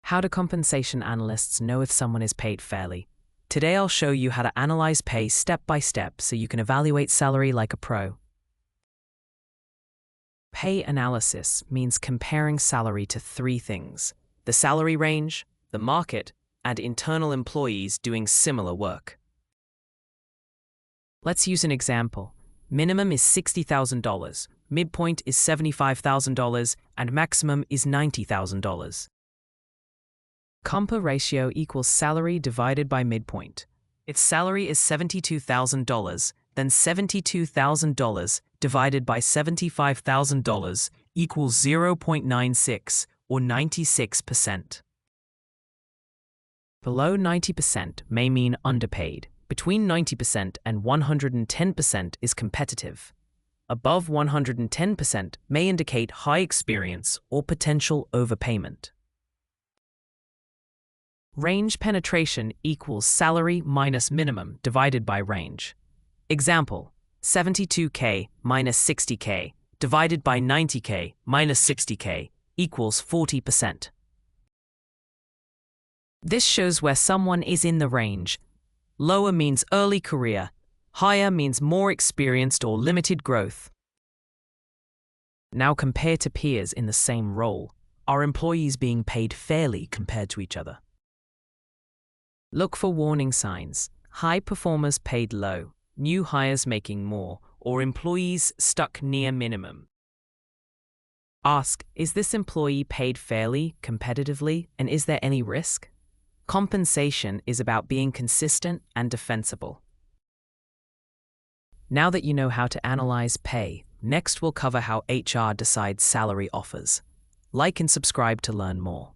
How do compensation analysts know if someone is paid fairly? Today I'll show you how to analyze pay step by step so you can evaluate salary like a pro. Pay analysis means comparing salary to three things: the salary range, the market, and internal employees doing similar work. Let's use an example. Minimum is $60,000, midpoint is $75,000, and maximum is $90,000. Compa-ratio equals salary divided by midpoint. If salary is $72,000, then $72,000 divided by $75,000 equals 0.96, or 96%. Below 90% may mean underpaid. Between 90% and 110% is competitive. Above 110% may indicate high experience or potential overpayment. Range penetration equals salary minus minimum divided by range. Example, $72K minus $60K divided by $90K minus $60K equals 40%. This shows where someone is in the range. Lower means early career, higher means more experienced or limited growth. Now compare to peers in the same role. Are employees being paid fairly compared to each other? Look for warning signs: high performers paid low, new hires making more, or employees stuck near minimum. Ask, is this employee paid fairly, competitively, and is there any risk? Compensation is about being consistent and defensible. Now that you know how to analyze pay, next we'll cover how HR decides salary offers. Like and subscribe to learn more.